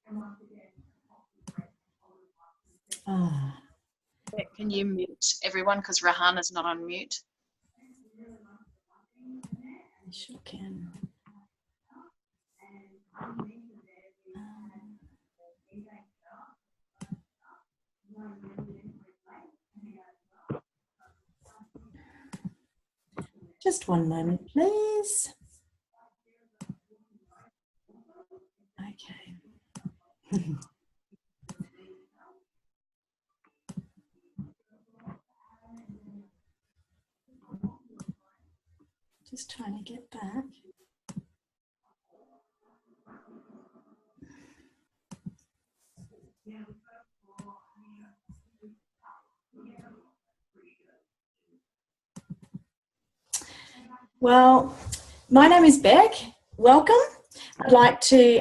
Oh. Can you mute everyone because Rahana's not on mute? I sure can. Just one moment, please. Okay. Just trying to get back. Well, my name is Beck. Welcome. I'd like to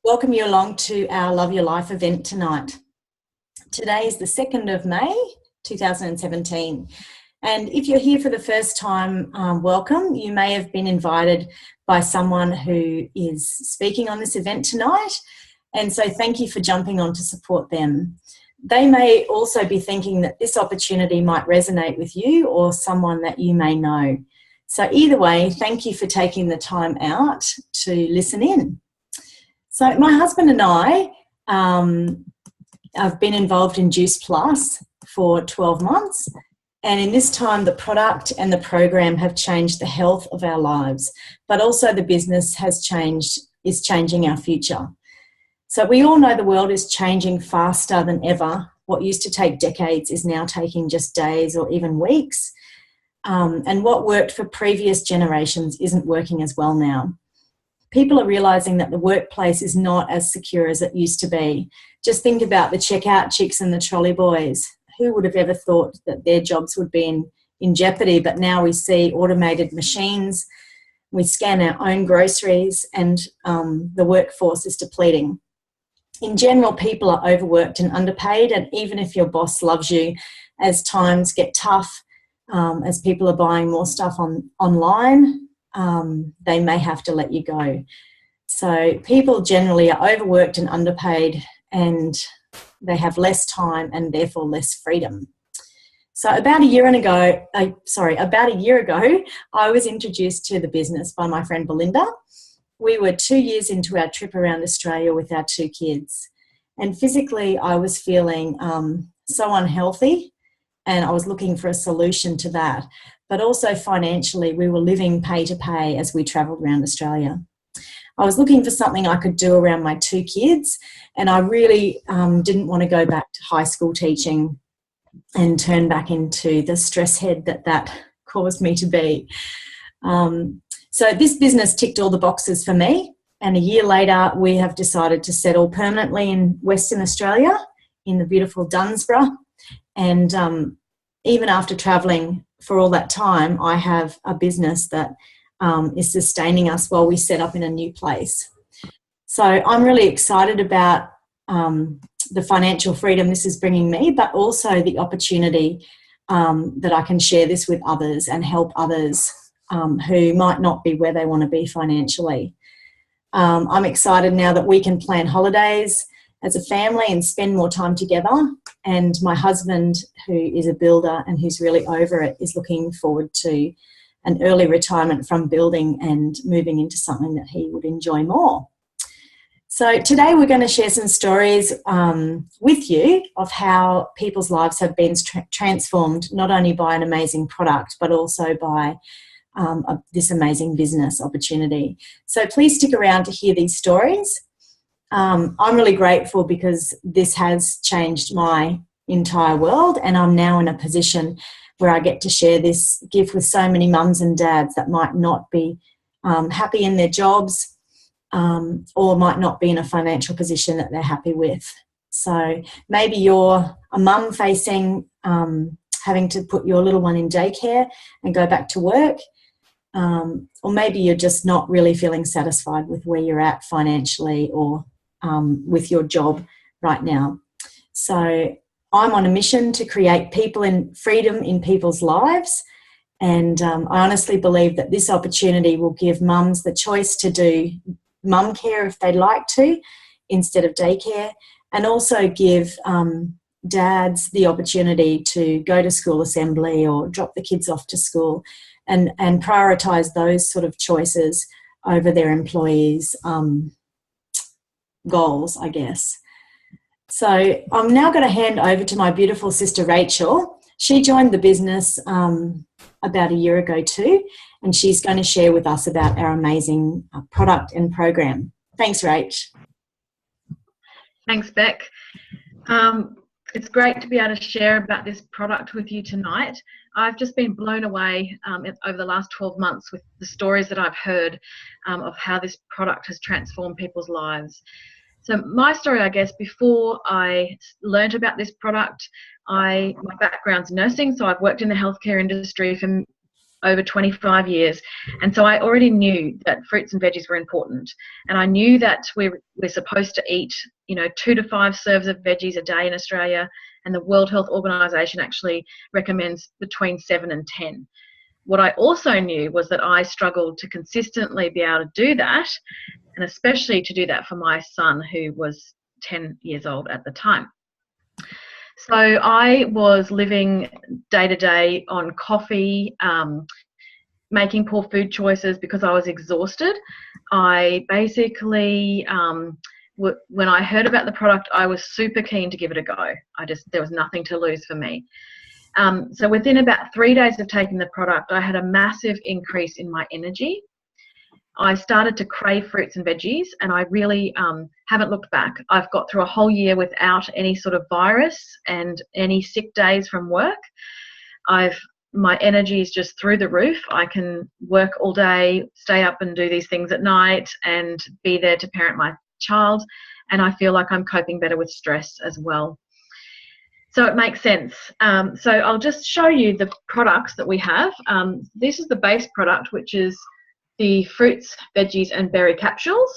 welcome you along to our Love Your Life event tonight. Today is the 2nd of May, 2017. And if you're here for the first time, welcome. You may have been invited by someone who is speaking on this event tonight. And so thank you for jumping on to support them. They may also be thinking that this opportunity might resonate with you or someone that you may know. So either way, thank you for taking the time out to listen in. So my husband and I have been involved in Juice Plus for 12 months. And in this time, the product and the program have changed the health of our lives, but also the business is changing our future. So we all know the world is changing faster than ever. What used to take decades is now taking just days or even weeks. And what worked for previous generations isn't working as well now. People are realising that the workplace is not as secure as it used to be. Just think about the checkout chicks and the trolley boys. Who would have ever thought that their jobs would be in jeopardy? But now we see automated machines, we scan our own groceries, and the workforce is depleting. In general, people are overworked and underpaid, and even if your boss loves you, as times get tough, as people are buying more stuff online, they may have to let you go. So people generally are overworked and underpaid, and they have less time and therefore less freedom. So about a year ago, I was introduced to the business by my friend Belinda. We were 2 years into our trip around Australia with our 2 kids. And physically, I was feeling so unhealthy, and I was looking for a solution to that. But also financially, we were living pay to pay as we travelled around Australia. I was looking for something I could do around my 2 kids, and I really didn't want to go back to high school teaching and turn back into the stress head that caused me to be. So this business ticked all the boxes for me, and a year later we have decided to settle permanently in Western Australia in the beautiful Dunsborough. And even after travelling for all that time, I have a business that is sustaining us while we set up in a new place. So I'm really excited about the financial freedom this is bringing me, but also the opportunity that I can share this with others and help others who might not be where they want to be financially. I'm excited now that we can plan holidays as a family and spend more time together. And my husband, who is a builder and who's really over it, is looking forward to an early retirement from building and moving into something that he would enjoy more. So today we're going to share some stories with you of how people's lives have been transformed, not only by an amazing product, but also by this amazing business opportunity. So please stick around to hear these stories. I'm really grateful because this has changed my entire world, and I'm now in a position where I get to share this gift with so many mums and dads that might not be happy in their jobs or might not be in a financial position that they're happy with. So maybe you're a mum facing having to put your little one in daycare and go back to work, or maybe you're just not really feeling satisfied with where you're at financially or with your job right now. So I'm on a mission to create people in freedom in people's lives, and I honestly believe that this opportunity will give mums the choice to do mum care if they'd like to, instead of daycare, and also give dads the opportunity to go to school assembly or drop the kids off to school, and prioritise those sort of choices over their employees' goals, I guess. So I'm now going to hand over to my beautiful sister Rachel. She joined the business about a year ago too, and she's going to share with us about our amazing product and program. Thanks, Rach. Thanks, Beck. It's great to be able to share about this product with you tonight. I've just been blown away over the last 12 months with the stories that I've heard of how this product has transformed people's lives. So my story, I guess, before I learned about this product, my background's nursing, so I've worked in the healthcare industry for over 25 years, and so I already knew that fruits and veggies were important, and I knew that we're supposed to eat 2 to 5 serves of veggies a day in Australia, and the World Health Organization actually recommends between 7 and 10. What I also knew was that I struggled to consistently be able to do that, and especially to do that for my son, who was 10 years old at the time. So I was living day to day on coffee, making poor food choices because I was exhausted. I basically, when I heard about the product, I was super keen to give it a go. There was nothing to lose for me. So within about 3 days of taking the product, I had a massive increase in my energy. I started to crave fruits and veggies, and I really haven't looked back. I've got through a whole year without any sort of virus and any sick days from work. My energy is just through the roof. I can work all day, stay up and do these things at night, and be there to parent my child, and I feel like I'm coping better with stress as well. So it makes sense. So I'll just show you the products that we have. This is the base product, which is the fruits, veggies and berry capsules.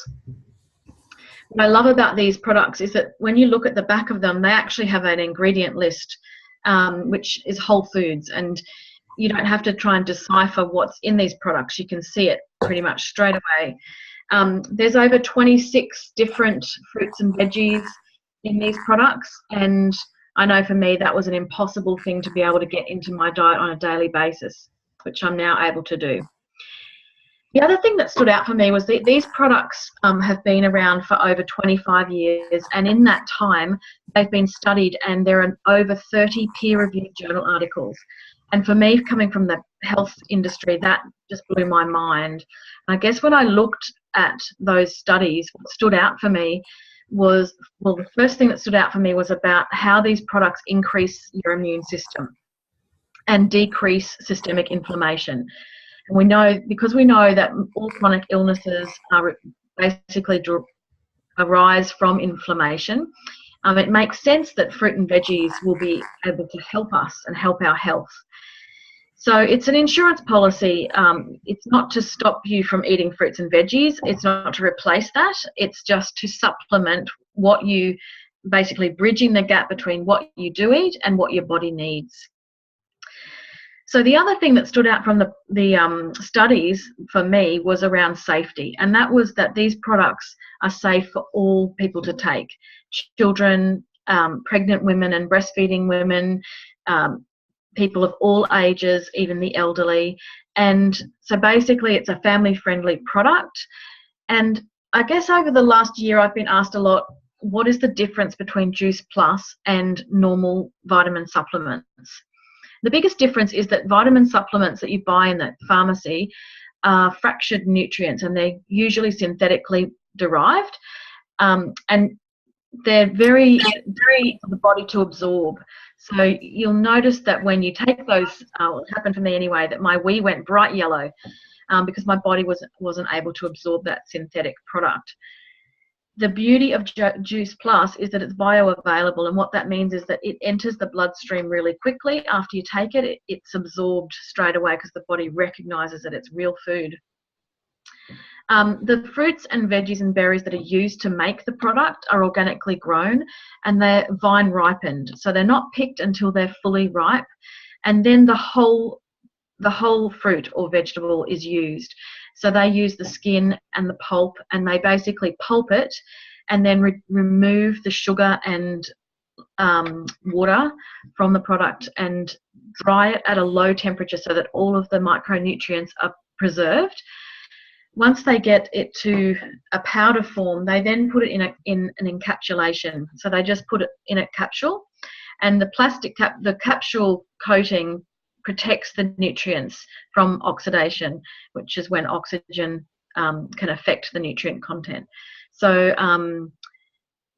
What I love about these products is that when you look at the back of them, they actually have an ingredient list, which is whole foods, and you don't have to try and decipher what's in these products. You can see it pretty much straight away. There's over 26 different fruits and veggies in these products, and I know for me that was an impossible thing to be able to get into my diet on a daily basis, which I'm now able to do. The other thing that stood out for me was that these products have been around for over 25 years, and in that time they've been studied, and there are over 30 peer-reviewed journal articles. And for me, coming from the health industry, that just blew my mind. And I guess when I looked at those studies, what stood out for me was, well, the first thing that stood out for me was about how these products increase your immune system and decrease systemic inflammation. And we know that all chronic illnesses are basically arise from inflammation. It makes sense that fruit and veggies will be able to help us and help our health. So it's an insurance policy. It's not to stop you from eating fruits and veggies. It's not to replace that. It's just to supplement what you, basically bridging the gap between what you do eat and what your body needs. So the other thing that stood out from the studies for me was around safety, and that was that these products are safe for all people to take. Children, pregnant women and breastfeeding women, people of all ages, even the elderly. And so basically it's a family-friendly product. And I guess over the last year I've been asked a lot, what is the difference between Juice Plus and normal vitamin supplements? The biggest difference is that vitamin supplements that you buy in the pharmacy are fractured nutrients, and they're usually synthetically derived, and they're very, very for the body to absorb. So you'll notice that when you take those, it happened for me anyway, that my wee went bright yellow because my body wasn't able to absorb that synthetic product. The beauty of Juice Plus is that it's bioavailable, and what that means is that it enters the bloodstream really quickly. After you take it, it's absorbed straight away because the body recognises that it's real food. The fruits and veggies and berries that are used to make the product are organically grown, and they're vine ripened, so they're not picked until they're fully ripe, and then the whole fruit or vegetable is used. So they use the skin and the pulp, and they basically pulp it and then remove the sugar and water from the product and dry it at a low temperature so that all of the micronutrients are preserved. Once they get it to a powder form, they then put it in an encapsulation. So they just put it in a capsule, and the capsule coating protects the nutrients from oxidation, which is when oxygen can affect the nutrient content. So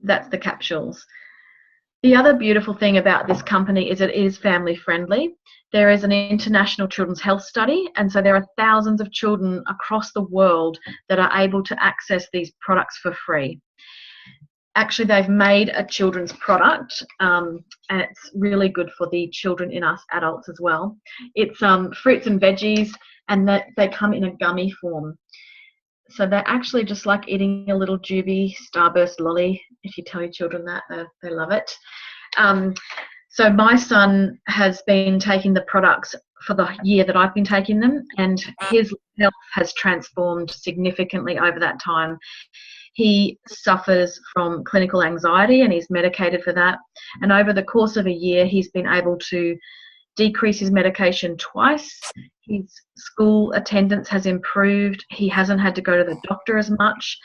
that's the capsules. The other beautiful thing about this company is it is family friendly. There is an international children's health study, and so there are thousands of children across the world that are able to access these products for free. Actually, they've made a children's product, and it's really good for the children in us adults as well. It's fruits and veggies, and they come in a gummy form. So they're actually just like eating a little Juby Starburst lolly. If you tell your children that, they love it. So my son has been taking the products for the year that I've been taking them, and his health has transformed significantly over that time. He suffers from clinical anxiety and he's medicated for that. And over the course of a year, he's been able to decrease his medication twice. His school attendance has improved. He hasn't had to go to the doctor as much.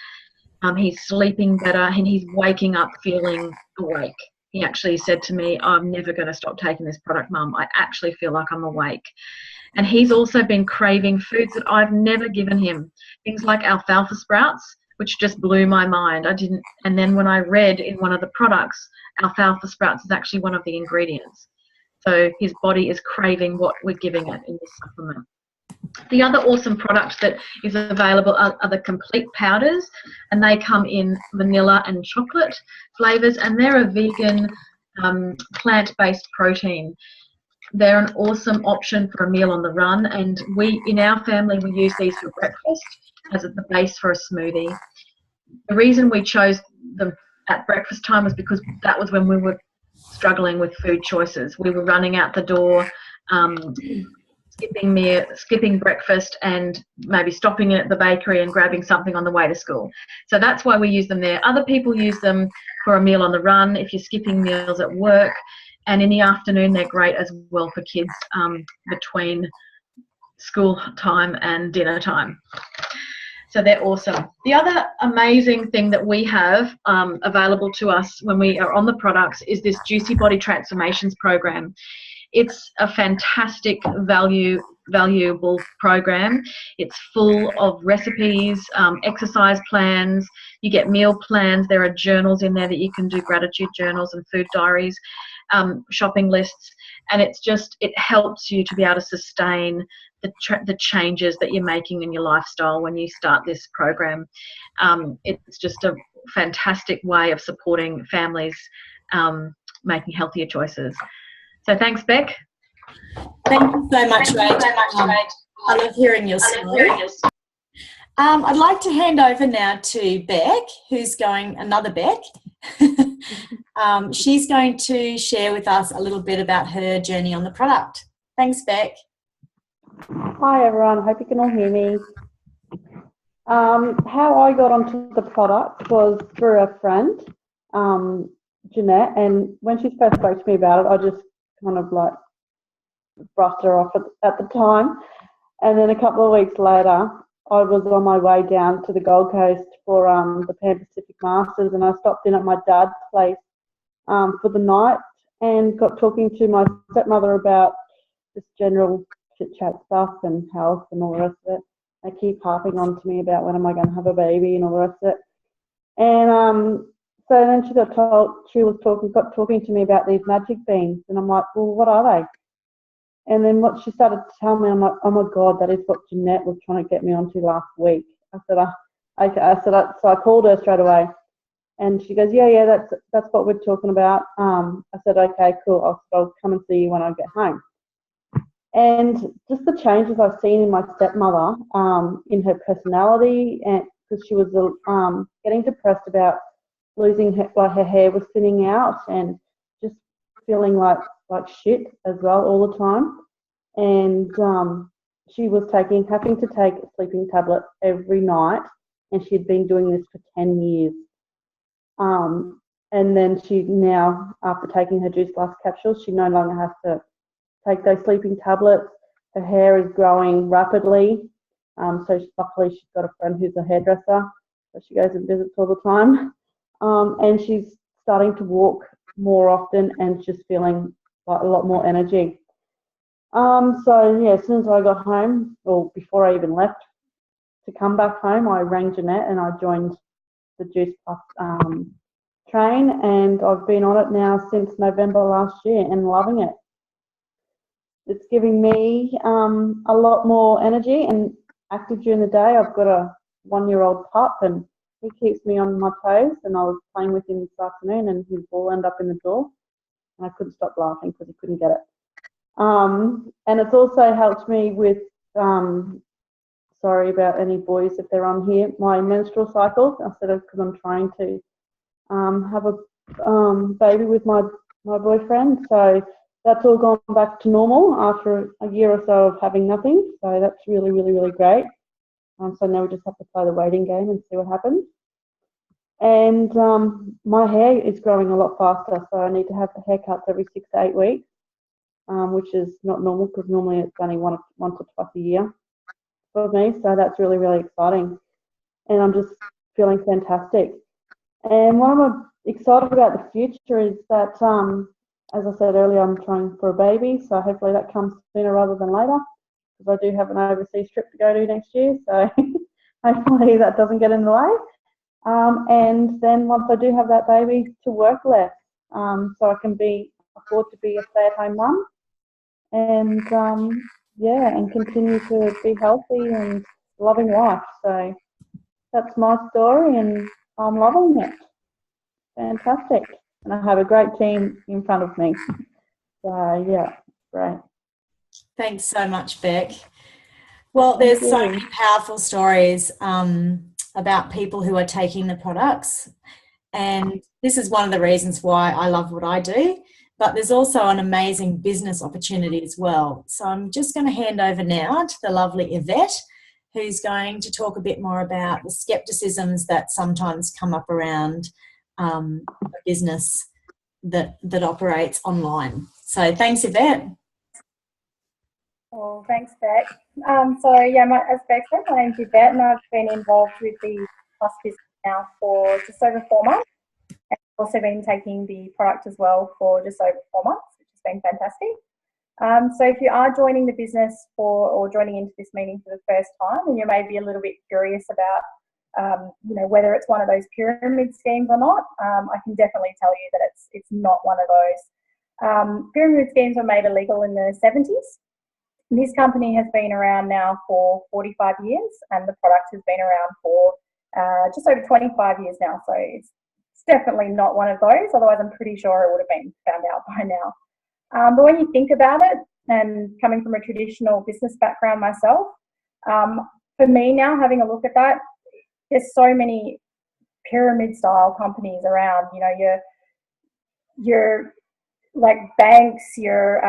He's sleeping better, and he's waking up feeling awake. He actually said to me, I'm never going to stop taking this product, Mum. I actually feel like I'm awake. And he's also been craving foods that I've never given him. Things like alfalfa sprouts, which just blew my mind. And then when I read in one of the products, alfalfa sprouts is actually one of the ingredients. So his body is craving what we're giving it in this supplement. The other awesome product that is available are the complete powders, and they come in vanilla and chocolate flavors, and they're a vegan plant-based protein. They're an awesome option for a meal on the run, and in our family we use these for breakfast as the base for a smoothie. The reason we chose them at breakfast time was because that was when we were struggling with food choices. We were running out the door, skipping breakfast and maybe stopping at the bakery and grabbing something on the way to school. So that's why we use them there. Other people use them for a meal on the run if you're skipping meals at work, and in the afternoon they're great as well for kids between school time and dinner time. So they're awesome. The other amazing thing that we have available to us when we are on the products is this Juicy Body Transformations program. It's a fantastic valuable program. It's full of recipes, exercise plans. You get meal plans. There are journals in there that you can do, gratitude journals and food diaries, shopping lists, and it helps you to be able to sustain the changes that you're making in your lifestyle when you start this program. It's just a fantastic way of supporting families making healthier choices. So thanks, Beck. Thank you so much, Rach. I love hearing your story. I'd like to hand over now to Beck, another Beck. She's going to share with us a little bit about her journey on the product. Thanks, Beck. Hi, everyone. Hope you can all hear me. How I got onto the product was through a friend, Jeanette, and when she first spoke to me about it, I just kind of like brushed her off at the time. And then a couple of weeks later, I was on my way down to the Gold Coast for the Pan Pacific Masters, and I stopped in at my dad's place for the night and got talking to my stepmother about just general chit-chat stuff and health and all the rest of it. They keep harping on to me about when am I going to have a baby and all the rest of it. And so then she got talking to me about these magic beans, and I'm like, well, what are they? And then what she started to tell me, I'm like, oh my God, that is what Jeanette was trying to get me onto last week. I said, so I called her straight away, and she goes, yeah, that's what we're talking about. I said, okay, cool. I'll come and see you when I get home. And just the changes I've seen in my stepmother, in her personality, and because she was getting depressed about losing her hair was thinning out, and just feeling like shit as well all the time. And she was having to take a sleeping tablet every night, and she had been doing this for 10 years. And then she now, after taking her Juice Plus capsules, she no longer has to take those sleeping tablets. Her hair is growing rapidly. Luckily she's got a friend who's a hairdresser, so she goes and visits all the time. And she's starting to walk more often and just feeling like a lot more energy. As soon as I got home, or before I even left to come back home, I rang Jeanette and I joined the Juice Plus train, and I've been on it now since November last year and loving it. It's giving me a lot more energy and active during the day. I've got a 1-year-old pup and he keeps me on my toes, and I was playing with him this afternoon and his ball ended up in the door and I couldn't stop laughing because he couldn't get it. And it's also helped me with, sorry about any boys if they're on here, my menstrual cycle, instead of, because I'm trying to have a baby with my boyfriend. So that's all gone back to normal after a year or so of having nothing. So that's really, really, really great. So now we just have to play the waiting game and see what happens. And my hair is growing a lot faster, so I need to have the haircuts every 6 to 8 weeks, which is not normal because normally it's only once or twice a year for me. So that's really, really exciting. And I'm just feeling fantastic. And what I'm excited about the future is that, as I said earlier, I'm trying for a baby, so hopefully that comes sooner rather than later, because I do have an overseas trip to go to next year, so hopefully that doesn't get in the way. And then once I do have that baby, to work less, so I can afford to be a stay-at-home mum, and and continue to be healthy and loving life. So that's my story, and I'm loving it. Fantastic. And I have a great team in front of me. So, yeah, great. Thanks so much, Beck. Well, there's so many powerful stories about people who are taking the products. And this is one of the reasons why I love what I do. But there's also an amazing business opportunity as well. So I'm just going to hand over now to the lovely Yvette, who's going to talk a bit more about the skepticisms that sometimes come up around a business that operates online. So thanks, Yvette. Well, thanks, Beck. As Beck said, my name's Yvette, and I've been involved with the Plus business now for just over 4 months. And I've also been taking the product as well for just over 4 months, which has been fantastic. So if you are joining the business or joining into this meeting for the first time, and you may be a little bit curious about whether it's one of those pyramid schemes or not, I can definitely tell you that it's not one of those. Pyramid schemes were made illegal in the 70s. This company has been around now for 45 years, and the product has been around for just over 25 years now. So it's definitely not one of those, otherwise I'm pretty sure it would have been found out by now. But when you think about it, and coming from a traditional business background myself, for me now, having a look at that, there's so many pyramid style companies around, your like banks, your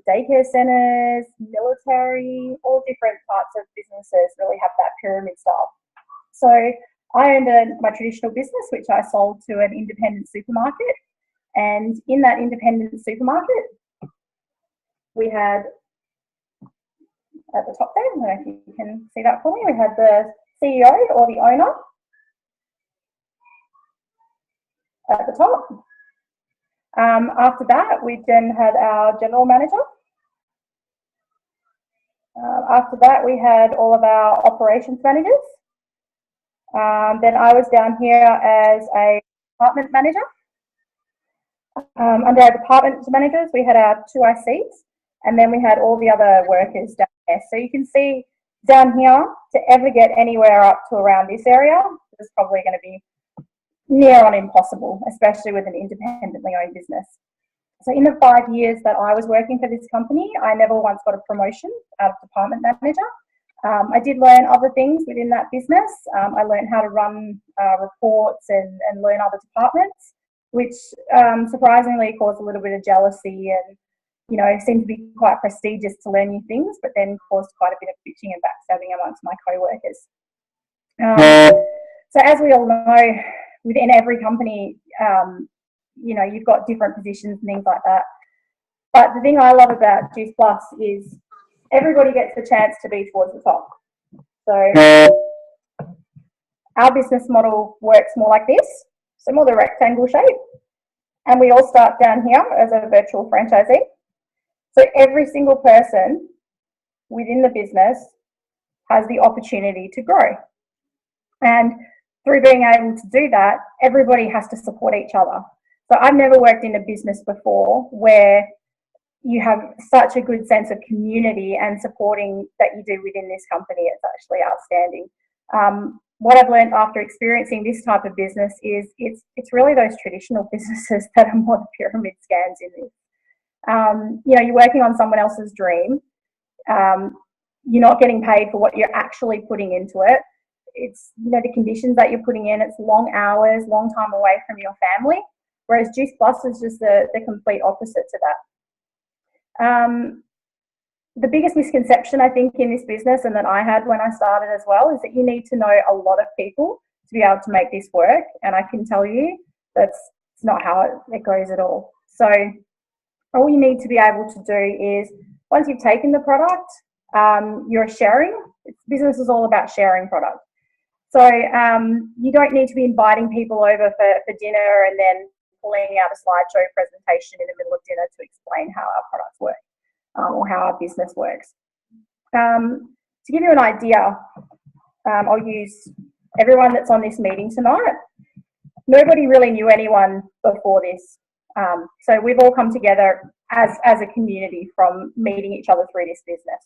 daycare centers, military, all different types of businesses really have that pyramid style. So I owned my traditional business, which I sold to an independent supermarket. And in that independent supermarket, we had, at the top there, I don't know if you can see that for me, we had the CEO or the owner at the top. After that, we then had our general manager. After that, we had all of our operations managers. Then I was down here as a department manager. Under our department managers, we had our 2 ICs, and then we had all the other workers down there. So you can see down here, to ever get anywhere up to around this area, it's probably going to be near on impossible, especially with an independently owned business. So in the 5 years that I was working for this company, I never once got a promotion out of department manager. I did learn other things within that business. I learned how to run reports and learn other departments, which surprisingly caused a little bit of jealousy and, seemed to be quite prestigious to learn new things, but then caused quite a bit of bitching and backstabbing amongst my co-workers. So as we all know, within every company, you know, you've got different positions and things like that. But the thing I love about Juice Plus is everybody gets the chance to be towards the top. So our business model works more like this, so more the rectangle shape. And we all start down here as a virtual franchisee. So every single person within the business has the opportunity to grow. And through being able to do that, everybody has to support each other. So I've never worked in a business before where you have such a good sense of community and supporting that you do within this company. It's actually outstanding. What I've learned after experiencing this type of business is it's really those traditional businesses that are more the pyramid scams in this. You know, you're working on someone else's dream. You're not getting paid for what you're actually putting into it. It's, you know, the conditions that you're putting in. It's long hours, long time away from your family. Whereas Juice Plus is just the complete opposite to that. The biggest misconception I think in this business, and that I had when I started as well, is that you need to know a lot of people to be able to make this work. And I can tell you that's not how it goes at all. So all you need to be able to do is, once you've taken the product, you're sharing. Business is all about sharing product. So you don't need to be inviting people over for dinner and then pulling out a slideshow presentation in the middle of dinner to explain how our products work or how our business works. To give you an idea, I'll use everyone that's on this meeting tonight. Nobody really knew anyone before this. So we've all come together as a community from meeting each other through this business.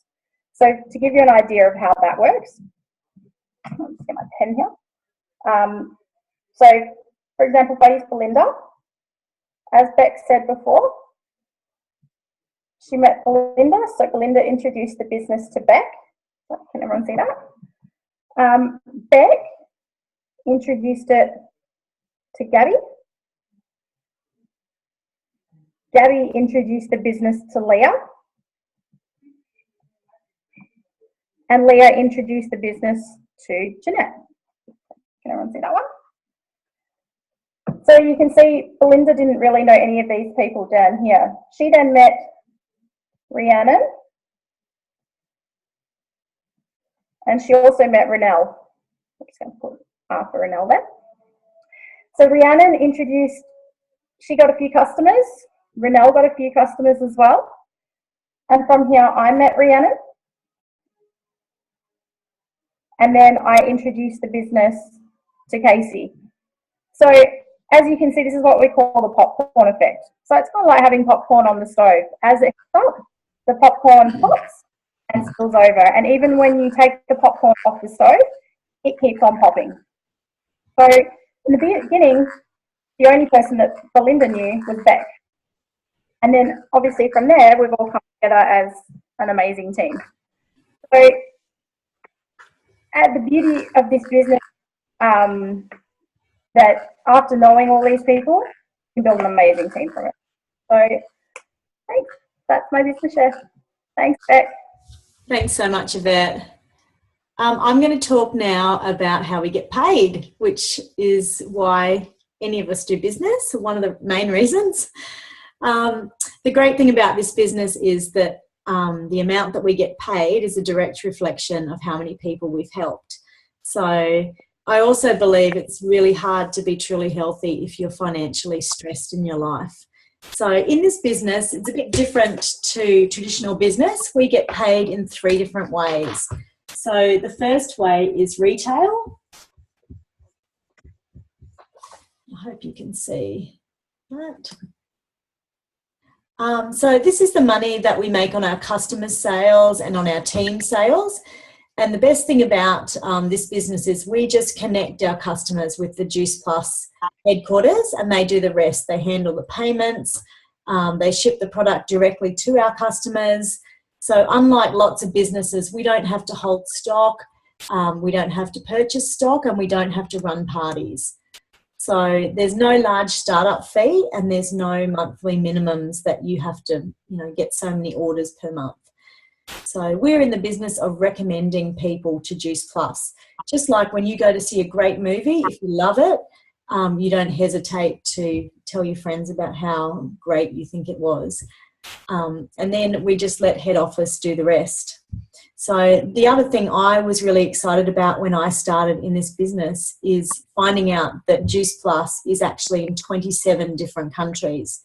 So to give you an idea of how that works, I'll just get my pen here. So for example, if I use Belinda, as Beck said before, she met Belinda, so Belinda introduced the business to Beck. Can everyone see that? Beck introduced it to Gabby. Gabby introduced the business to Leah. And Leah introduced the business to Jeanette. Can everyone see that one? So you can see Belinda didn't really know any of these people down here. She then met Rhiannon, and she also met Renelle. I'm just going to put R for Renelle there. So Rhiannon introduced, she got a few customers. Renelle got a few customers as well. And from here, I met Rhiannon. And then I introduced the business to Casey. So as you can see, this is what we call the popcorn effect. So it's kind of like having popcorn on the stove. As it pops, the popcorn pops and spills over. And even when you take the popcorn off the stove, it keeps on popping. So in the beginning, the only person that Belinda knew was Beck. And then obviously from there, we've all come together as an amazing team. So the beauty of this business, that after knowing all these people, you can build an amazing team from it. So thanks. That's my business share. Thanks, Beck. Thanks so much, Yvette. I'm going to talk now about how we get paid, which is why any of us do business, one of the main reasons. The great thing about this business is that the amount that we get paid is a direct reflection of how many people we've helped. So I also believe it's really hard to be truly healthy if you're financially stressed in your life. So in this business, it's a bit different to traditional business. We get paid in 3 different ways. So the first way is retail. I hope you can see that. So this is the money that we make on our customers' sales and on our team sales. And the best thing about this business is we just connect our customers with the Juice Plus headquarters, and they do the rest. They handle the payments. They ship the product directly to our customers. So unlike lots of businesses, we don't have to hold stock, we don't have to purchase stock, and we don't have to run parties. So there's no large startup fee, and there's no monthly minimums that you have to, get so many orders per month. So we're in the business of recommending people to Juice Plus. Just like when you go to see a great movie, if you love it you don't hesitate to tell your friends about how great you think it was. And then we just let head office do the rest. So the other thing I was really excited about when I started in this business is finding out that Juice Plus is actually in 27 different countries.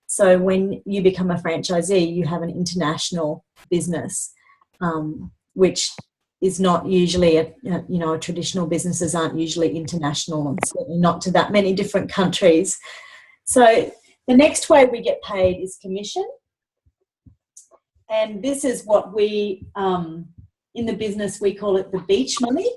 So when you become a franchisee, you have an international business, which is not usually a traditional businesses aren't usually international, and certainly not to that many different countries. So the next way we get paid is commission. And this is what we, in the business, we call it the beach money.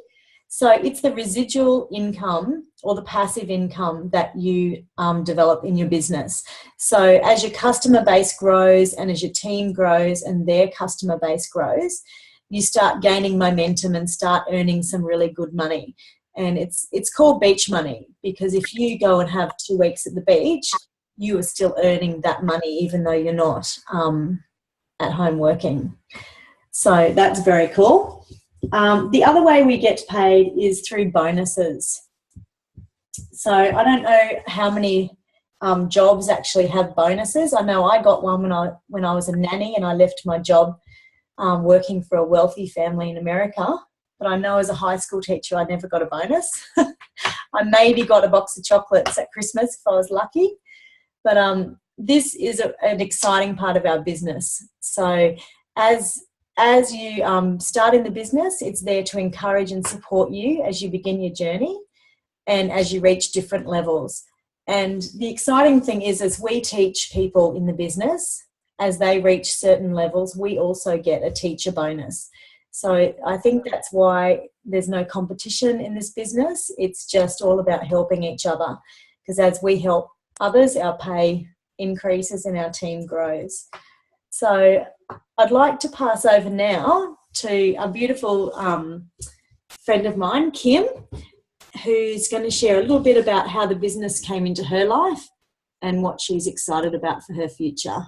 So it's the residual income or the passive income that you develop in your business. So as your customer base grows and as your team grows and their customer base grows, you start gaining momentum and start earning some really good money. And it's called beach money because if you go and have 2 weeks at the beach, you are still earning that money even though you're not at home working. So that's very cool. The other way we get paid is through bonuses. So I don't know how many jobs actually have bonuses. I know I got one when I was a nanny and I left my job working for a wealthy family in America. But I know as a high school teacher I never got a bonus. I maybe got a box of chocolates at Christmas if I was lucky. But this is an exciting part of our business. So as you start in the business, it's there to encourage and support you as you begin your journey and as you reach different levels. And the exciting thing is as we teach people in the business, as they reach certain levels, we also get a teacher bonus. So I think that's why there's no competition in this business. It's just all about helping each other because as we help others, our pay increases and our team grows. So I'd like to pass over now to a beautiful friend of mine, Kim, who's going to share a little bit about how the business came into her life and what she's excited about for her future.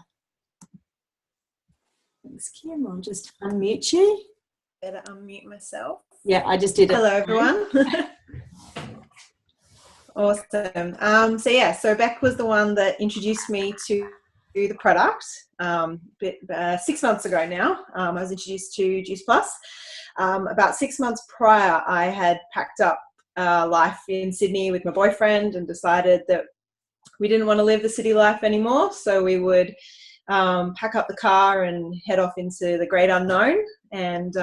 Thanks, Kim. I'll just unmute you. Better unmute myself. Yeah, I just did it. Hello, everyone. Awesome. So Beck was the one that introduced me to the product 6 months ago now. I was introduced to Juice Plus. About 6 months prior, I had packed up life in Sydney with my boyfriend and decided that we didn't want to live the city life anymore. So we would pack up the car and head off into the great unknown. And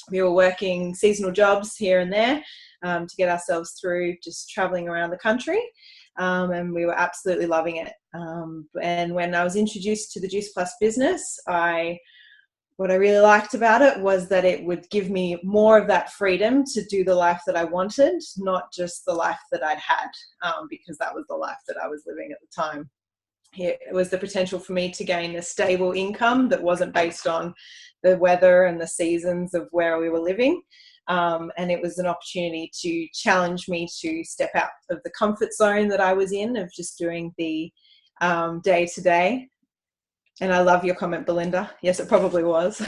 we were working seasonal jobs here and there to get ourselves through just traveling around the country. And we were absolutely loving it. And when I was introduced to the Juice Plus business, what I really liked about it was that it would give me more of that freedom to do the life that I wanted, not just the life that I'd had, because that was the life that I was living at the time. It was the potential for me to gain a stable income that wasn't based on the weather and the seasons of where we were living. And it was an opportunity to challenge me to step out of the comfort zone that I was in of just doing the day-to-day. And I love your comment, Belinda. Yes, it probably was.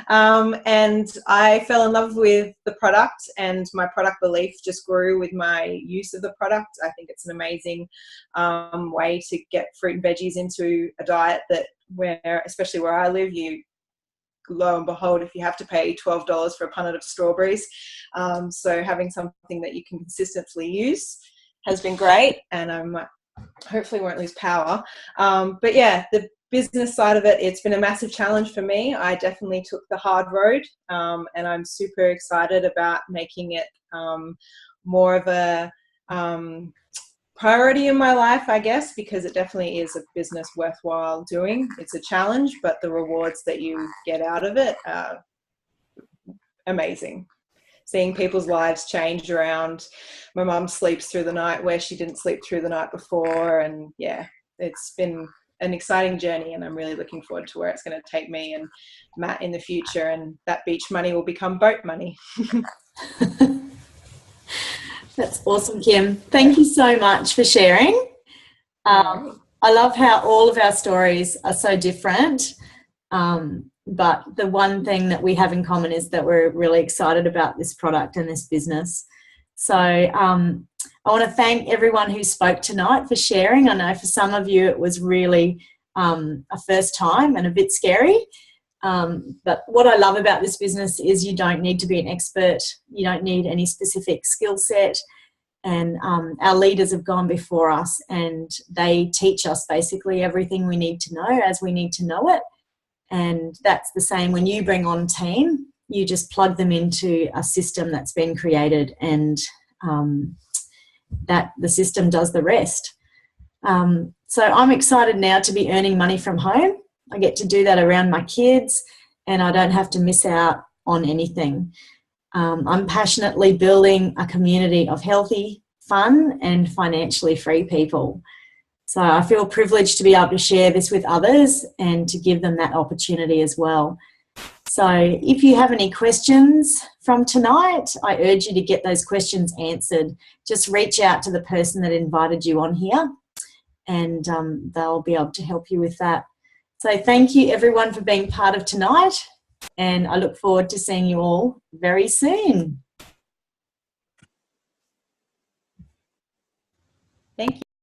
And I fell in love with the product, and my product belief just grew with my use of the product. I think it's an amazing way to get fruit and veggies into a diet especially where I live, lo and behold, if you have to pay $12 for a punnet of strawberries. So having something that you can consistently use has been great, and I'm hopefully won't lose power. But yeah, the business side of it, it's been a massive challenge for me. I definitely took the hard road, and I'm super excited about making it more of a priority in my life, I guess, because it definitely is a business worthwhile doing. It's a challenge, but the rewards that you get out of it are amazing. Seeing people's lives change around. My mum sleeps through the night where she didn't sleep through the night before, and yeah, it's been an exciting journey, and I'm really looking forward to where it's going to take me and Matt in the future, and that beach money will become boat money. That's awesome, Kim. Thank you so much for sharing. I love how all of our stories are so different, but the one thing that we have in common is that we're really excited about this product and this business. So I want to thank everyone who spoke tonight for sharing. I know for some of you it was really a first time and a bit scary. But what I love about this business is you don't need to be an expert. You don't need any specific skill set. And our leaders have gone before us, and they teach us basically everything we need to know as we need to know it. And that's the same when you bring on team. You just plug them into a system that's been created, and that the system does the rest. So I'm excited now to be earning money from home. I get to do that around my kids, and I don't have to miss out on anything. I'm passionately building a community of healthy, fun, and financially free people. So I feel privileged to be able to share this with others and to give them that opportunity as well. So if you have any questions from tonight, I urge you to get those questions answered. Just reach out to the person that invited you on here, and they'll be able to help you with that. So thank you everyone for being part of tonight, and I look forward to seeing you all very soon. Thank you.